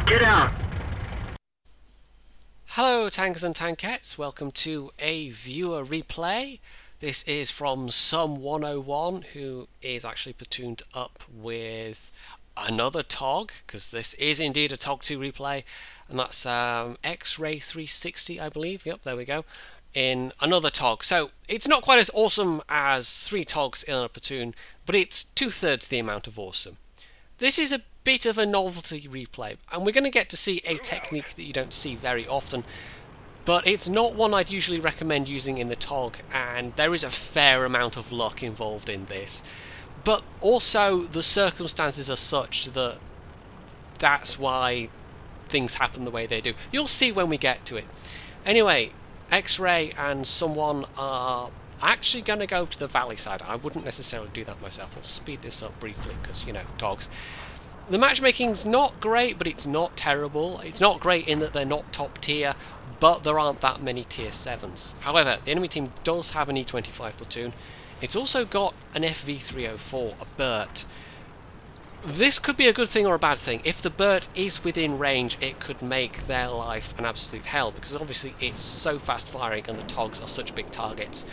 Get out! Hello tankers and tankettes, welcome to a viewer replay. This is from Some 101, who is actually platooned up with another TOG, because this is indeed a TOG II replay, and that's X-Ray 360, I believe. Yep, there we go. In another TOG. So it's not quite as awesome as 3 TOGs in a platoon, but it's 2/3 the amount of awesome. This is a bit of a novelty replay, and we're going to get to see a technique that you don't see very often, but it's not one I'd usually recommend using in the TOG, and there is a fair amount of luck involved in this. But also the circumstances are such that that's why things happen the way they do. You'll see when we get to it. Anyway, X-Ray and someone are actually going to go to the valley side. I wouldn't necessarily do that myself. I'll speed this up briefly because, you know, TOGs. The matchmaking's not great, but it's not terrible. It's not great in that they're not top tier, but there aren't that many tier 7s. However, the enemy team does have an E25 platoon. It's also got an FV304, a Burt. This could be a good thing or a bad thing. If the Burt is within range, it could make their life an absolute hell, because obviously it's so fast firing and the TOGs are such big targets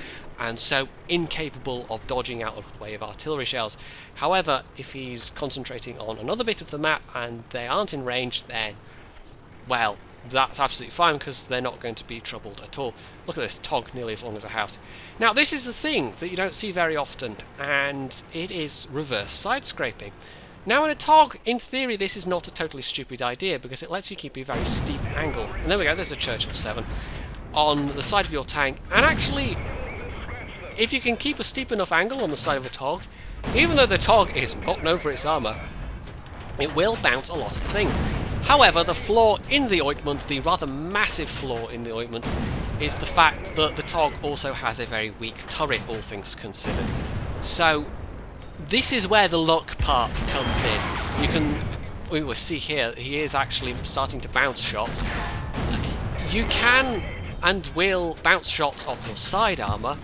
and so incapable of dodging out of the way of artillery shells. However, if he's concentrating on another bit of the map and they aren't in range, then, well, that's absolutely fine, because they're not going to be troubled at all. Look at this, TOG nearly as long as a house. Now, this is the thing that you don't see very often, and it is reverse side scraping. Now, in a TOG, in theory, this is not a totally stupid idea, because it lets you keep a very steep angle. And there we go, there's a Churchill 7 on the side of your tank. And actually, if you can keep a steep enough angle on the side of a TOG, even though the TOG is not known for its armour, it will bounce a lot of things. However, the flaw in the ointment, the rather massive flaw in the ointment, is the fact that the TOG also has a very weak turret, all things considered. So this is where the luck part comes in. You can, we will see here, he is actually starting to bounce shots. You can and will bounce shots off your side armour,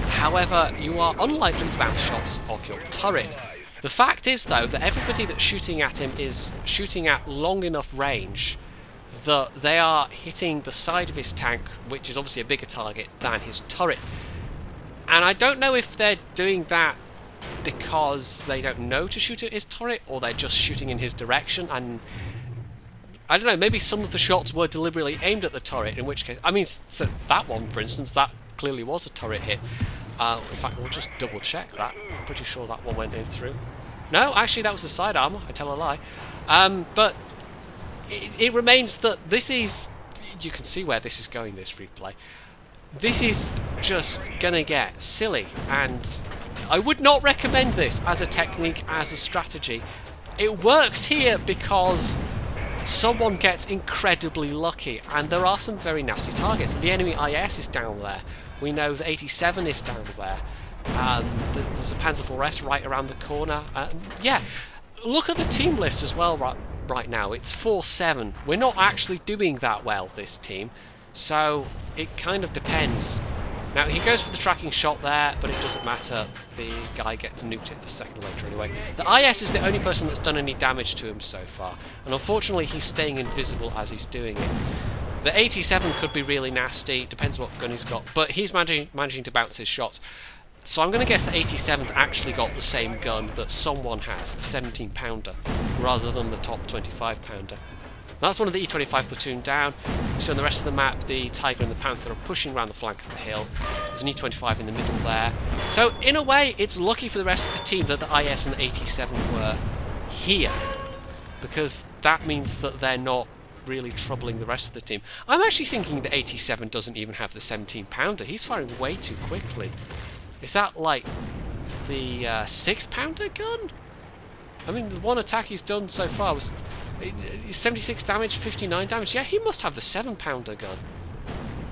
however, you are unlikely to bounce shots off your turret. The fact is, though, that everybody that's shooting at him is shooting at long enough range that they are hitting the side of his tank, which is obviously a bigger target than his turret. And I don't know if they're doing that because they don't know to shoot at his turret, or they're just shooting in his direction, and I don't know, maybe some of the shots were deliberately aimed at the turret, in which case, I mean, so that one, for instance, that clearly was a turret hit. In fact, we'll just double check that. I'm pretty sure that one went in through. No, actually that was the side armour, I tell a lie. But it remains that this is, you can see where this is going, this replay. This is just gonna get silly, and I would not recommend this as a technique, as a strategy. It works here because someone gets incredibly lucky, and there are some very nasty targets. The enemy IS is down there. We know the 87 is down there. There's a Panzer IV-S right around the corner. Yeah, look at the team list as well right now. It's 4-7. We're not actually doing that well, this team. So it kind of depends. Now, he goes for the tracking shot there, but it doesn't matter. The guy gets nuked it a second later anyway. The IS is the only person that's done any damage to him so far, and unfortunately he's staying invisible as he's doing it. The 87 could be really nasty, depends what gun he's got, but he's managing to bounce his shots. So I'm going to guess that 87's actually got the same gun that someone has, the 17-pounder, rather than the top 25-pounder. That's one of the E25 platoon down. So on the rest of the map, the Tiger and the Panther are pushing around the flank of the hill. There's an E25 in the middle there. So in a way, it's lucky for the rest of the team that the IS and the 87 were here, because that means that they're not really troubling the rest of the team. I'm actually thinking the 87 doesn't even have the 17-pounder. He's firing way too quickly. Is that like the 6-pounder gun? I mean, the one attack he's done so far was 76 damage, 59 damage. Yeah, he must have the 7-pounder gun.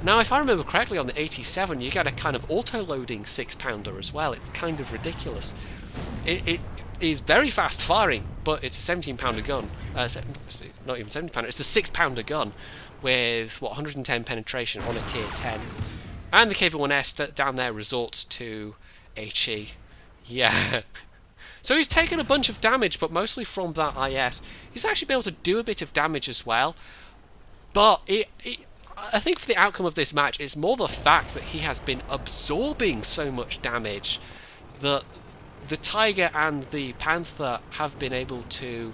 Now, if I remember correctly, on the 87, you get a kind of auto-loading 6-pounder as well. It's kind of ridiculous. It is very fast firing, but it's a 17-pounder gun. Not even 17-pounder, it's a 6-pounder gun with, what, 110 penetration on a tier 10. And the KV-1S down there resorts to HE. Yeah. So he's taken a bunch of damage, but mostly from that IS. He's actually been able to do a bit of damage as well. But I think for the outcome of this match, it's more the fact that he has been absorbing so much damage that the Tiger and the Panther have been able to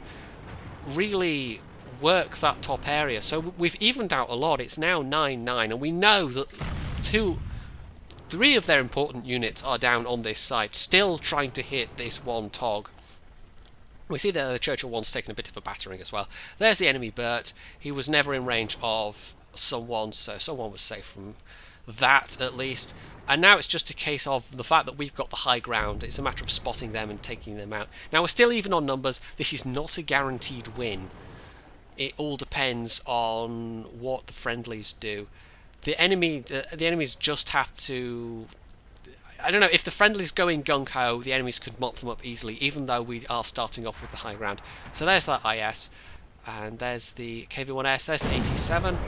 really work that top area. So we've evened out a lot. It's now 9-9, and we know that 3 of their important units are down on this side, still trying to hit this one TOG. We see that the Churchill one's taken a bit of a battering as well. There's the enemy Bert. He was never in range of someone, so someone was safe from that at least. And now it's just a case of the fact that we've got the high ground. It's a matter of spotting them and taking them out. Now we're still even on numbers. This is not a guaranteed win. It all depends on what the friendlies do. The enemies just have to... I don't know, if the friendlies go in gung-ho, the enemies could mop them up easily, even though we are starting off with the high ground. So there's that IS. And there's the KV-1S, there's the 87.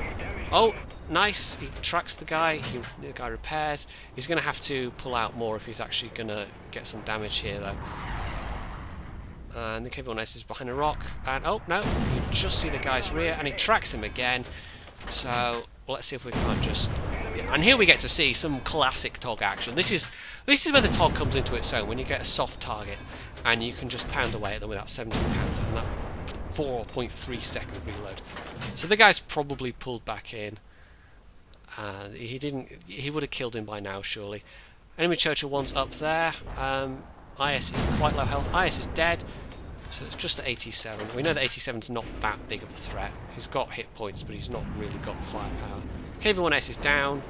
Oh, nice, he tracks the guy, the guy repairs. He's going to have to pull out more if he's actually going to get some damage here though. And the KV-1S is behind a rock, and oh no, you just see the guy's rear, and he tracks him again. So, well, let's see if we can't just... And here we get to see some classic TOG action. This is where the TOG comes into its own, when you get a soft target, and you can just pound away at them with that 17-pounder, and that 4.3 second reload. So the guy's probably pulled back in. He would have killed him by now, surely. Enemy Churchill one's up there. IS is quite low health. IS is dead. So it's just the 87. We know that 87's not that big of a threat. He's got hit points, but he's not really got firepower. KV-1S is down.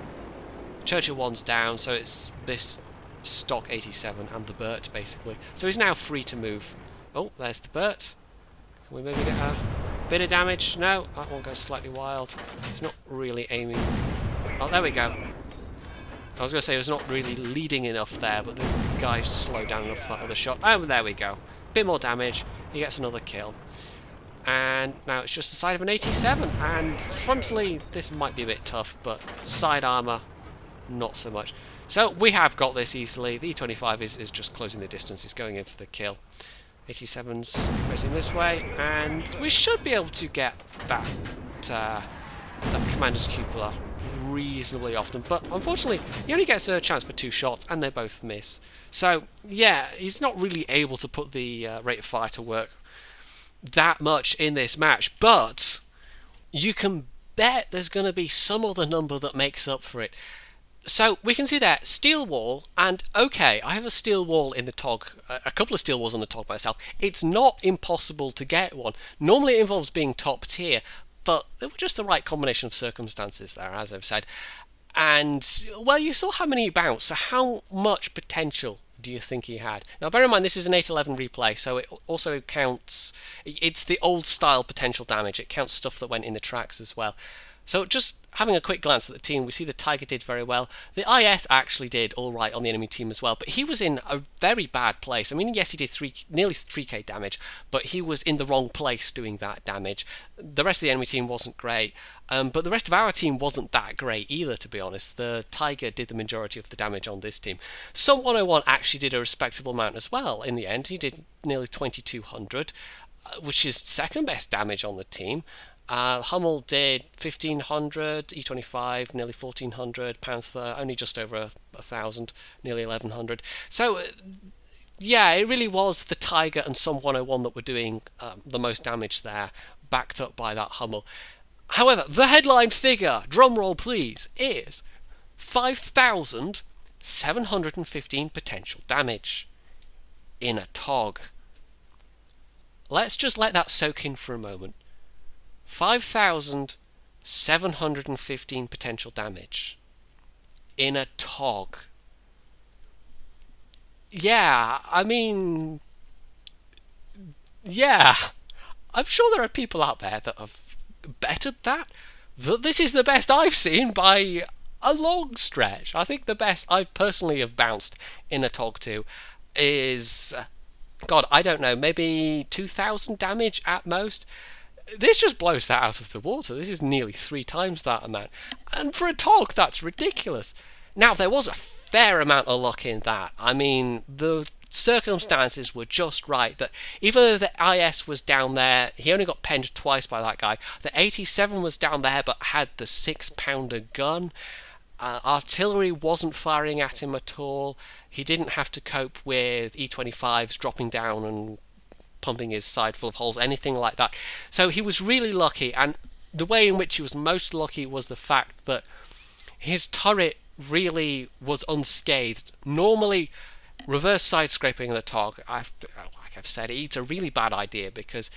Churchill one's down, so it's this stock 87 and the Bert, basically. So he's now free to move. Oh, there's the Bert. Can we maybe get a bit of damage? No, that one goes slightly wild. He's not really aiming. Oh, there we go. I was going to say it was not really leading enough there, but the guy slowed down enough for the shot. Oh, there we go. Bit more damage. He gets another kill. And now it's just the side of an 87. And frontally, this might be a bit tough, but side armor, not so much. So we have got this easily. The E25 is just closing the distance. He's going in for the kill. 87's facing this way, and we should be able to get that commander's cupola reasonably often, but unfortunately he only gets a chance for 2 shots and they both miss. So yeah, he's not really able to put the rate of fire to work that much in this match, but you can bet there's going to be some other number that makes up for it. So we can see there, steel wall, and okay, I have a steel wall in the TOG, a couple of steel walls on the TOG myself. It's not impossible to get one. Normally it involves being top tier, but there were just the right combination of circumstances there, as I've said. And, well, you saw how many he bounced, so how much potential do you think he had? Now, bear in mind, this is an 811 replay, so it also counts, it's the old style potential damage. It counts stuff that went in the tracks as well. So just having a quick glance at the team, we see the Tiger did very well. The IS actually did all right on the enemy team as well, but he was in a very bad place. I mean, yes, he did nearly 3k damage, but he was in the wrong place doing that damage. The rest of the enemy team wasn't great, but the rest of our team wasn't that great either, to be honest. The Tiger did the majority of the damage on this team. Some 101 actually did a respectable amount as well in the end. He did nearly 2200, which is second best damage on the team. Hummel did 1500, E25 nearly 1400, Panther only just over 1000, nearly 1100. So yeah, it really was the Tiger and some 101 that were doing the most damage there, backed up by that Hummel. However, the headline figure, drum roll please, is 5,715 potential damage in a TOG. Let's just let that soak in for a moment. 5,715 potential damage in a TOG. Yeah, I mean, yeah, I'm sure there are people out there that have bettered that. This is the best I've seen by a long stretch. I think the best I personally have bounced in a TOG II is, God, I don't know, maybe 2,000 damage at most. This just blows that out of the water. This is nearly 3 times that amount. And for a TOG, that's ridiculous. Now, there was a fair amount of luck in that. I mean, the circumstances were just right. That even though the IS was down there, he only got penned twice by that guy. The 87 was down there but had the 6-pounder gun. Artillery wasn't firing at him at all. He didn't have to cope with E-25s dropping down and pumping his side full of holes, anything like that. So he was really lucky, and the way in which he was most lucky was the fact that his turret really was unscathed. Normally, reverse side scraping the TOG, like I've said, it's a really bad idea, because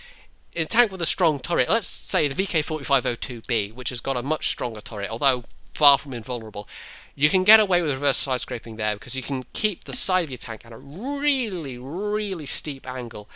in a tank with a strong turret, let's say the VK4502B, which has got a much stronger turret, although far from invulnerable, you can get away with reverse side scraping there because you can keep the side of your tank at a really, really steep angle,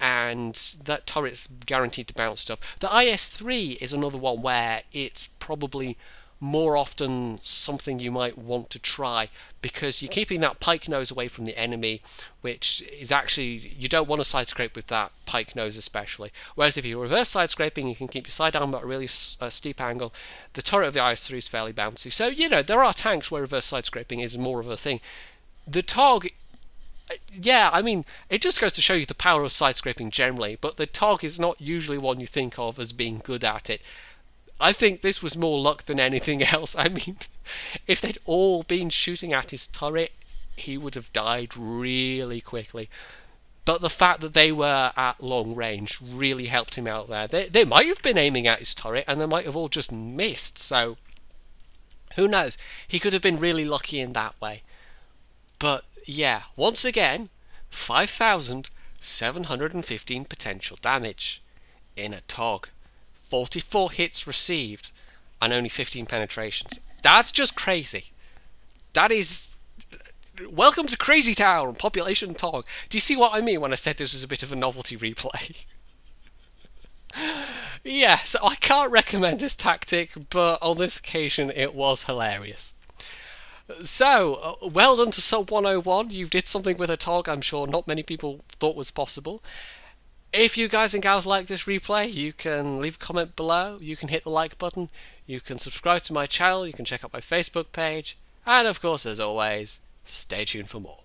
and that turret's guaranteed to bounce stuff. The IS-3 is another one where it's probably more often something you might want to try, because you're keeping that pike nose away from the enemy, which is actually, you don't want to side scrape with that pike nose especially. Whereas if you reverse side scraping, you can keep your side down at a really steep angle. The turret of the IS-3 is fairly bouncy, so you know there are tanks where reverse side scraping is more of a thing. The TOG, yeah, I mean, it just goes to show you the power of side scraping generally, but the TOG is not usually one you think of as being good at it. I think this was more luck than anything else. I mean, if they'd all been shooting at his turret, he would have died really quickly. But the fact that they were at long range really helped him out there. They might have been aiming at his turret, and they might have all just missed, so who knows? He could have been really lucky in that way. But yeah, once again, 5,715 potential damage in a TOG. 44 hits received and only 15 penetrations. That's just crazy. That is... Welcome to Crazy Town, Population TOG. Do you see what I mean when I said this was a bit of a novelty replay? Yeah, so I can't recommend this tactic, but on this occasion it was hilarious. So, well done to Sub 101. You did something with a TOG I'm sure not many people thought was possible. If you guys and gals like this replay, you can leave a comment below, you can hit the like button, you can subscribe to my channel, you can check out my Facebook page, and of course, as always, stay tuned for more.